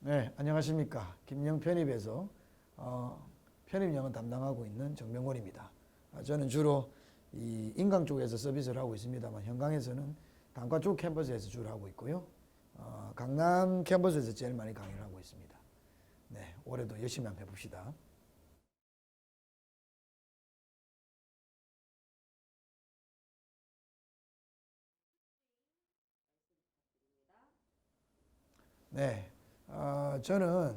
네, 안녕하십니까. 김영 편입에서 편입 영어 담당하고 있는 정명곤입니다. 저는 주로 이 인강 쪽에서 서비스를 하고 있습니다만 현강에서는 단과 쪽 캠퍼스에서 주로 하고 있고요. 강남 캠퍼스에서 제일 많이 강의를 하고 있습니다. 네, 올해도 열심히 한번 해봅시다. 네, 저는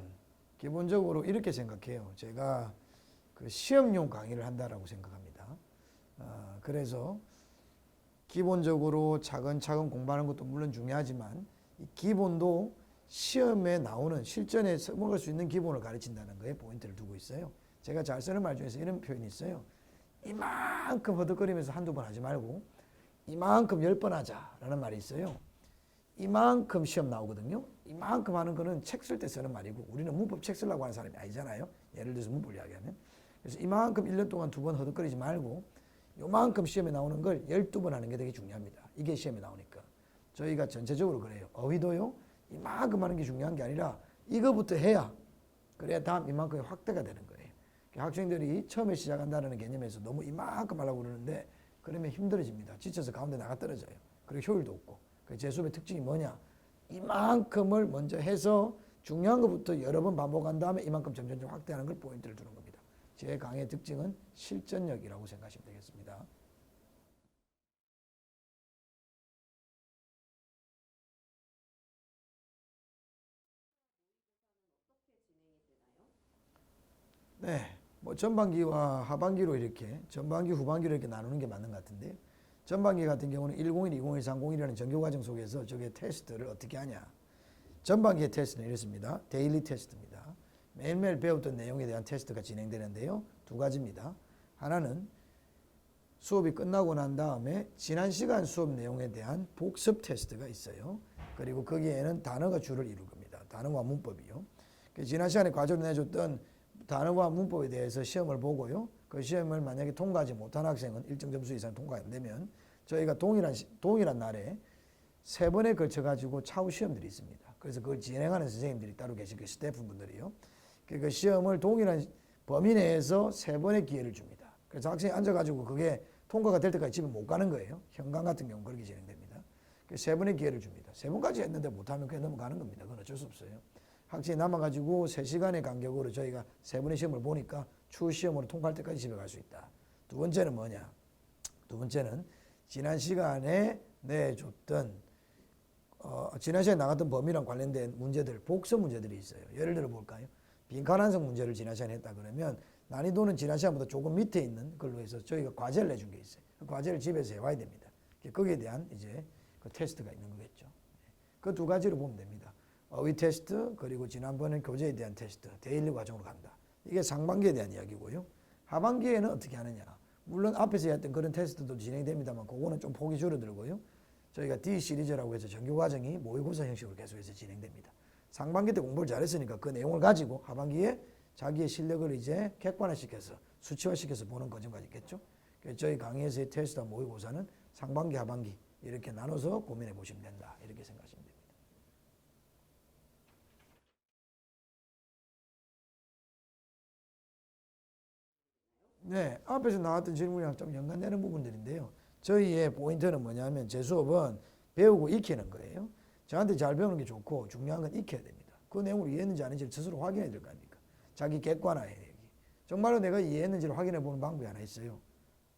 기본적으로 이렇게 생각해요. 제가 그 시험용 강의를 한다라고 생각합니다. 그래서 기본적으로 차근차근 공부하는 것도 물론 중요하지만 이 기본도 시험에 나오는 실전에 써먹을 수 있는 기본을 가르친다는 거에 포인트를 두고 있어요. 제가 잘 쓰는 말 중에서 이런 표현이 있어요. 이만큼 허덕거리면서 한두 번 하지 말고 이만큼 10번 하자라는 말이 있어요. 이만큼 시험 나오거든요. 이만큼 하는 거는 책 쓸 때 쓰는 말이고 우리는 문법 책 쓰려고 하는 사람이 아니잖아요. 예를 들어서 문법을 이야기하면. 그래서 이만큼 1년 동안 2번 허덕거리지 말고 요만큼 시험에 나오는 걸 12번 하는 게 되게 중요합니다. 이게 시험에 나오니까. 저희가 전체적으로 그래요. 어휘도요. 이만큼 하는 게 중요한 게 아니라 이거부터 해야 그래야 다음 이만큼이 확대가 되는 거예요. 학생들이 처음에 시작한다는 개념에서 너무 이만큼 하려고 그러는데 그러면 힘들어집니다. 지쳐서 가운데 나가 떨어져요. 그리고 효율도 없고. 제 수업의 특징이 뭐냐? 이만큼을 먼저 해서 중요한 것부터 여러 번 반복한 다음에 이만큼 점점 확대하는 걸 포인트를 두는 겁니다. 제 강의의 특징은 실전력이라고 생각하시면 되겠습니다. 네, 뭐 전반기와 하반기로 이렇게 전반기, 후반기로 이렇게 나누는 게 맞는 것 같은데요. 전반기 같은 경우는 101, 2021, 301이라는 정규 과정 속에서 저게 테스트를 어떻게 하냐. 전반기의 테스트는 이렇습니다. 데일리 테스트입니다. 매일매일 배웠던 내용에 대한 테스트가 진행되는데요. 두 가지입니다. 하나는 수업이 끝나고 난 다음에 지난 시간 수업 내용에 대한 복습 테스트가 있어요. 그리고 거기에는 단어가 주를 이룰 겁니다. 단어와 문법이요. 지난 시간에 과제로 내줬던 단어와 문법에 대해서 시험을 보고요. 그 시험을 만약에 통과하지 못한 학생은 일정 점수 이상 통과 안 되면 저희가 동일한 날에 3번에 걸쳐 가지고 차후 시험들이 있습니다. 그래서 그걸 진행하는 선생님들이 따로 계시고 스태프분들이요. 그 시험을 동일한 범위 내에서 3번의 기회를 줍니다. 그래서 학생이 앉아가지고 그게 통과가 될 때까지 집에 못 가는 거예요. 현강 같은 경우는 그렇게 진행됩니다. 3번의 기회를 줍니다. 3번까지 했는데 못하면 그냥 넘어가는 겁니다. 그건 어쩔 수 없어요. 학생이 남아가지고 3시간의 간격으로 저희가 3번의 시험을 보니까 추후 시험으로 통과할 때까지 집에 갈 수 있다. 두 번째는 뭐냐? 두 번째는 지난 시간에 내줬던 지난 시간에 나갔던 범위랑 관련된 문제들, 복습 문제들이 있어요. 예를 들어 볼까요? 빈칸완성 문제를 지난 시간에 했다 그러면 난이도는 지난 시간보다 조금 밑에 있는 걸로 해서 저희가 과제를 내준 게 있어요. 그 과제를 집에서 해와야 됩니다. 거기에 대한 이제 그 테스트가 있는 거겠죠. 그 두 가지로 보면 됩니다. 어휘 테스트 그리고 지난번에 교재에 대한 테스트, 데일리 과정으로 간다. 이게 상반기에 대한 이야기고요. 하반기에는 어떻게 하느냐. 물론 앞에서 했던 그런 테스트도 진행됩니다만 그거는 좀 폭이 줄어들고요. 저희가 D 시리즈라고 해서 정규 과정이 모의고사 형식으로 계속해서 진행됩니다. 상반기 때 공부를 잘했으니까 그 내용을 가지고 하반기에 자기의 실력을 이제 객관화시켜서 수치화시켜서 보는 과정까지 있겠죠. 저희 강의에서의 테스트와 모의고사는 상반기, 하반기 이렇게 나눠서 고민해 보시면 된다. 이렇게 생각하시면 됩니다. 네, 앞에서 나왔던 질문이랑 좀 연관되는 부분들인데요. 저희의 포인트는 뭐냐면 제 수업은 배우고 익히는 거예요. 저한테 잘 배우는 게 좋고 중요한 건 익혀야 됩니다. 그 내용을 이해했는지 아닌지를 스스로 확인해야 될 거 아닙니까? 자기 객관화해야 되기. 정말로 내가 이해했는지를 확인해 보는 방법이 하나 있어요.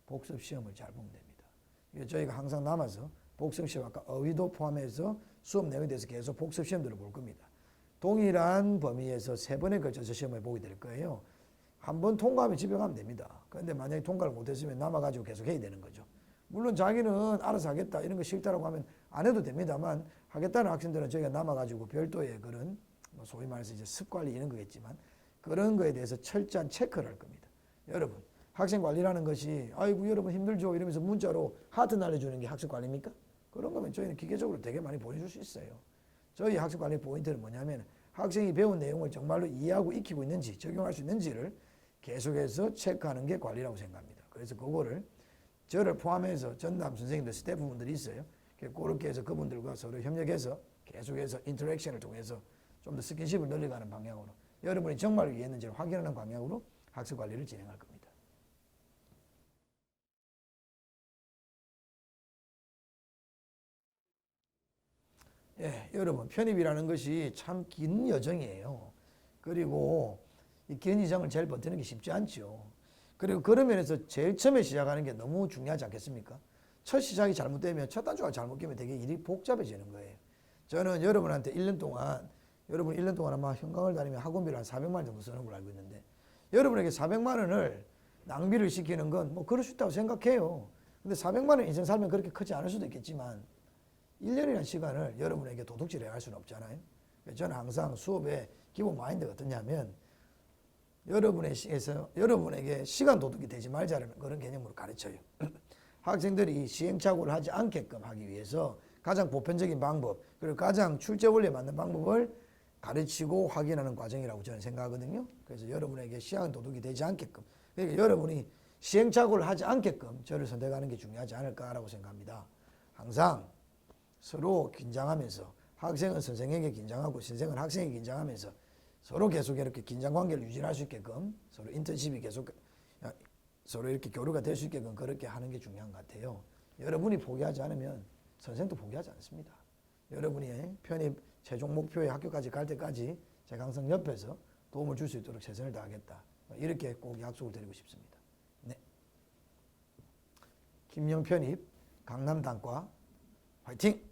복습 시험을 잘 보면 됩니다. 저희가 항상 남아서 복습 시험 아까 어휘도 포함해서 수업 내용에 대해서 계속 복습 시험들을 볼 겁니다. 동일한 범위에서 3번에 걸쳐서 시험을 보게 될 거예요. 한 번 통과하면 집에 가면 됩니다. 그런데 만약에 통과를 못했으면 남아가지고 계속 해야 되는 거죠. 물론 자기는 알아서 하겠다 이런 거 싫다라고 하면 안 해도 됩니다만 하겠다는 학생들은 저희가 남아가지고 별도의 그런 소위 말해서 이제 습관리 이런 거겠지만 그런 거에 대해서 철저한 체크를 할 겁니다. 여러분 학생 관리라는 것이 아이고 여러분 힘들죠 이러면서 문자로 하트 날려주는 게 학생 관리입니까? 그런 거면 저희는 기계적으로 되게 많이 보내줄 수 있어요. 저희 학생 관리 포인트는 뭐냐면 학생이 배운 내용을 정말로 이해하고 익히고 있는지 적용할 수 있는지를 계속해서 체크하는 게 관리라고 생각합니다. 그래서 그거를 저를 포함해서 전담 선생님들, 스태프분들이 있어요. 그렇게 해서 그분들과 서로 협력해서 계속해서 인터랙션을 통해서 좀 더 스킨십을 늘려가는 방향으로 여러분이 정말 이해했는지를 확인하는 방향으로 학습 관리를 진행할 겁니다. 예, 여러분 편입이라는 것이 참 긴 여정이에요. 그리고 이 긴 여정을 제일 버티는 게 쉽지 않죠. 그리고 그런 면에서 제일 처음에 시작하는 게 너무 중요하지 않겠습니까? 첫 시작이 잘못되면 첫 단추가 잘못 끼면 되게 일이 복잡해지는 거예요. 저는 여러분한테 1년 동안 여러분 1년 동안 아마 현강을 다니면 학원비를 한 400만 원 정도 쓰는 걸로 알고 있는데 여러분에게 400만 원을 낭비를 시키는 건 뭐 그럴 수 있다고 생각해요. 근데 400만 원 인생 살면 그렇게 크지 않을 수도 있겠지만 1년이라는 시간을 여러분에게 도둑질해 할 수는 없잖아요. 저는 항상 수업의 기본 마인드가 어떠냐면 여러분에게 시간 도둑이 되지 말자는 그런 개념으로 가르쳐요. 학생들이 시행착오를 하지 않게끔 하기 위해서 가장 보편적인 방법 그리고 가장 출제 원리에 맞는 방법을 가르치고 확인하는 과정이라고 저는 생각하거든요. 그래서 여러분에게 시간 도둑이 되지 않게끔 그러니까 여러분이 시행착오를 하지 않게끔 저를 선택하는 게 중요하지 않을까라고 생각합니다. 항상 서로 긴장하면서 학생은 선생에게 긴장하고 선생은 학생에게 긴장하면서 서로 계속 이렇게 긴장 관계를 유지할 수 있게끔 서로 인턴십이 계속 서로 이렇게 교류가 될 수 있게끔 그렇게 하는 게 중요한 것 같아요. 여러분이 포기하지 않으면 선생도 포기하지 않습니다. 여러분이 편입 최종 목표의 학교까지 갈 때까지 제가 항상 옆에서 도움을 줄 수 있도록 최선을 다하겠다. 이렇게 꼭 약속을 드리고 싶습니다. 네. 김영 편입 강남단과 화이팅!